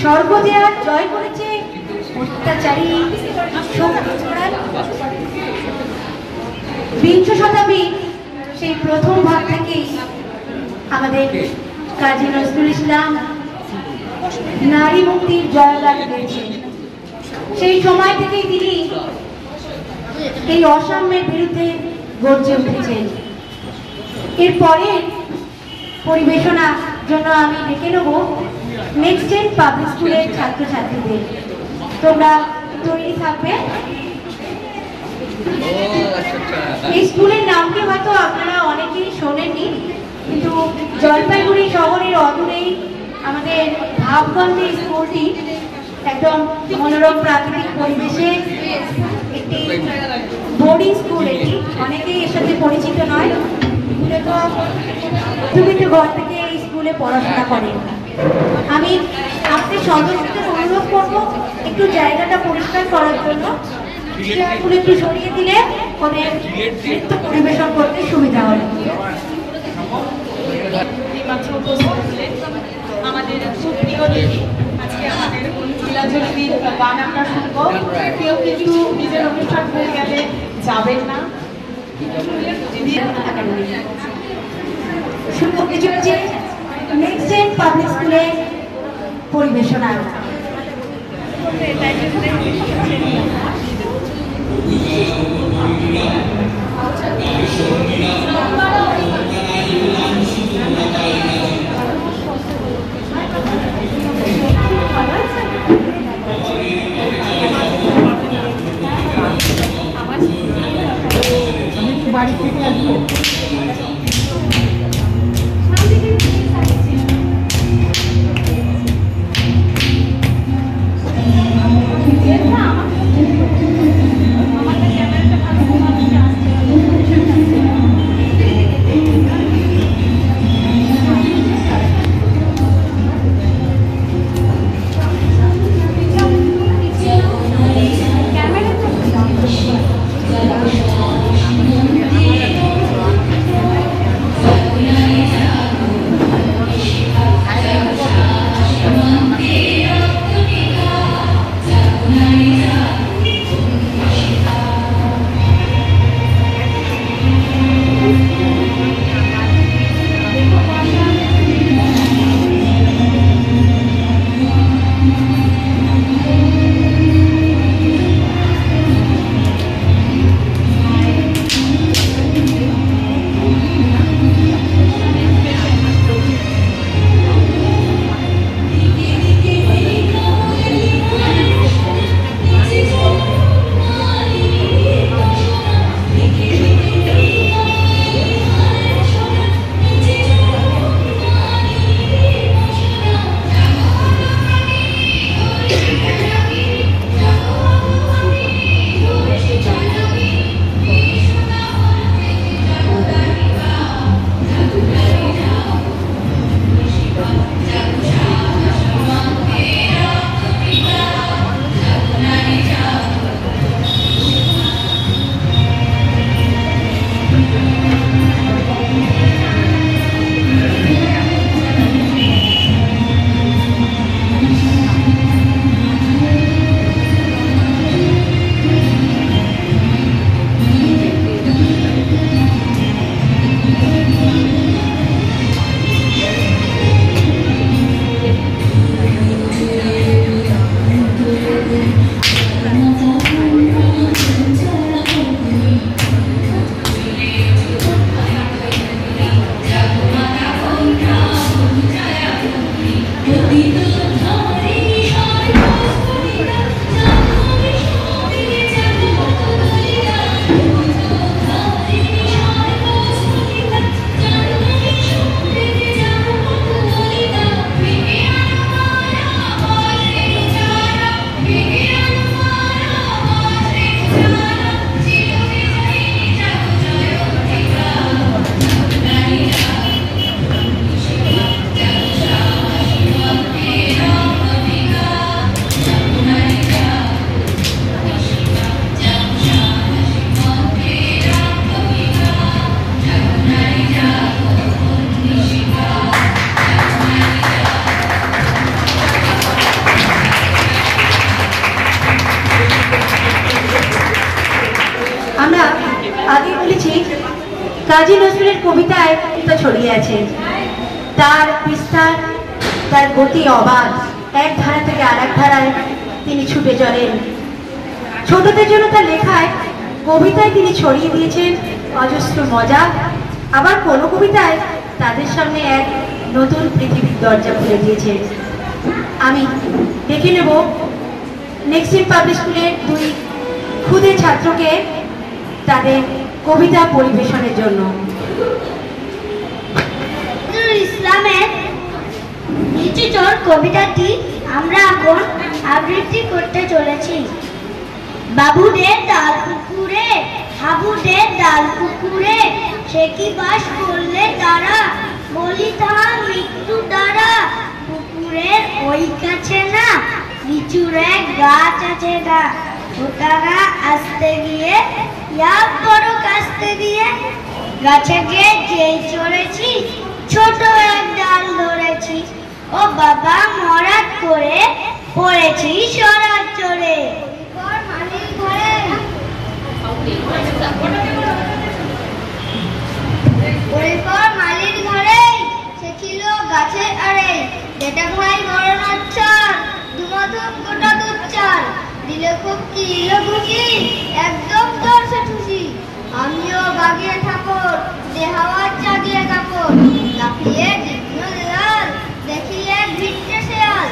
স্বর্গ দেওয়ার জয় করেছে অত্যাচারী বিংশ শতাব্দীর সেই প্রথম ভাগ থেকেই আমাদের কাজী নজরুল ইসলাম নারী মুক্তির জয়গান গেয়েছেন। সেই সময় থেকেই তিনি এই অসাম্যের বিরুদ্ধে গর্জে উঠেছেন। এরপরে পরিবেশনার জন্য আমি ডেকে নেব নেক্সট জেন পাবলিক স্কুলের ছাত্রছাত্রীদের। তোমরা তৈরি থাকবে। এই স্কুলের নামটি হয়তো আপনারা অনেকেই শোনেননি, কিন্তু জলপাইগুড়ি শহরের অদূরেই আমাদের ভাবগঞ্জে স্কুলটি একদম মনোরম প্রাকৃতিক পরিবেশে একটি বোর্ডিং স্কুল। এটি অনেকেই এর সাথে পরিচিত নয়, তুমি তো ঘর থেকে এই স্কুলে পড়াশোনা করেন। আমি আপনাদের সদস্যদের অনুরোধ করবো একটু জায়গাটা পরিষ্কার করার জন্য, চেয়ারগুলো একটু সরিয়ে দিলে ওদের নৃত্য পরিবেশন করতে সুবিধা হবে। আমাদের খুব প্রিয় দিদি, আজকে আমাদের নীলাঞ্জলির গান আমরা শুনবো। কেউ কিন্তু নিজের অনুষ্ঠান হয়ে গেলে যাবেন না। শুরু করতে চলেছে নেক্সট জেন পাবলিক স্কুলের পরিবেশনা। বাড়ি থেকে আসবো। কাজী নজরুলের কবিতায় তো ছড়িয়ে আছে। তার বিস্তার, তার গতি অবাধ, এক ধারা থেকে আরেক ধারায় তিনি ছুটে চলেন। ছোটদের জন্য তার লেখায় কবিতায় তিনি ছড়িয়ে দিয়েছেন অজস্র মজা, আবার কোনো কবিতায় তাদের সামনে এক নতুন পৃথিবীর দরজা খুলে দিয়েছে। আমি দেখে নেব নেক্সট পাবলিক স্কুলের দুই ক্ষুদে ছাত্রকে তাদের কবিতা পরিবেশনের জন্য। ইসলামের নিচুচর কবিতাটি আমরা এখন আবৃত্তি করতে চলেছি। বাবুদের ডাল পুকুরে, হাবুদের ডাল পুকুরে, সে কি বাস করলে তারা, বলি তাহা মৃত্যু দ্বারা। পুকুরের ওই কাছে না লিচুর এক গাছ আছে গা, ওটারা আসতে গিয়ে এক বড় কাছতে দিয়ে, গাছে গিয়ে যেই চড়েছি ছোট এক ডাল ধরেছি, ও বাবা মরাত করে পড়েছি সরাত চড়ে। মালির ঘরে মালির ঘরে সে ছিল গাছের আড়ে, যেটা ভাই বড় নাচ্ছার দুমাধব গোটা দুচ্চার, দিলে খুব কি খুশি একদম দর্শে খুশি। আমিও বাগিয়ে ঠাকুর দেহাওয়ার জাগিয়ে কাপড়, লাফিয়ে দিগ্ন দেয়াল দেখিয়ে ভিটে শেয়াল।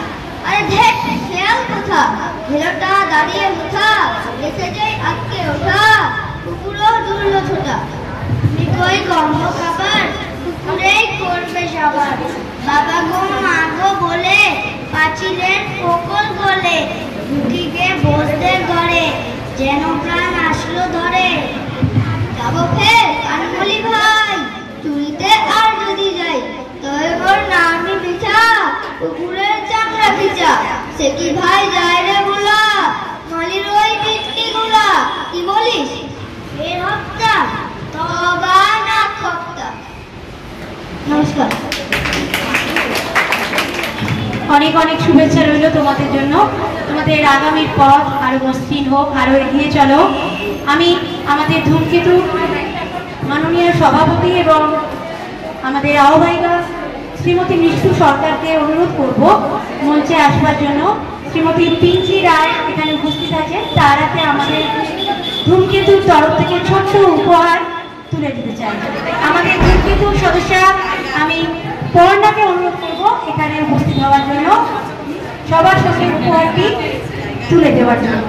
আরে দেখ শেয়াল কথা, ভেলোটা দাঁড়িয়ে মুঠা, দেখে যাই আজকে ওঠা, কুকুরও দুর্ল ছোটা। কই গন্ধ খাবার কুকুরেই করবে সবার, বাবা গো মা গো বলে পাঁচিলের ফোকল গলে, ঢুকি গে বসতে ঘরে যেন প্রাণ আসলো ধরে। যাবো ফের কানমলি ভাই চুরিতে আর যদি যাই, তবে ওর নামই পিঠা কুকুরের চামড়া পিঠা, সে কি ভাই যায় রে বলা মালির ওই পিটকি গুলা। কি বলিস এর হত্যা তবা না খপ্তা। নমস্কার। অনেক অনেক শুভেচ্ছা রইল তোমাদের জন্য। তোমাদের আগামীর পথ আরো মসৃণ হোক, আরো এগিয়ে চলো। আমি আমাদের ধূমকেতু মাননীয় সভাপতি এবং আমাদের আহ্বায়িকা শ্রীমতী মিষ্টু সরকারকে অনুরোধ করব মঞ্চে আসবার জন্য। শ্রীমতী পিঞ্চি রায় এখানে উপস্থিত আছেন, তার হাতে আমাদের ধূমকেতুর তরফ থেকে ছোট্ট উপহার তুলে দিতে চাই। আমাদের ধূমকেতুর সদস্যা আমি পর্ণাকে অনুরোধ করব এখানে উপস্থিত হওয়ার জন্য, সবার সঙ্গে উপহারটি তুলে দেওয়ার জন্য।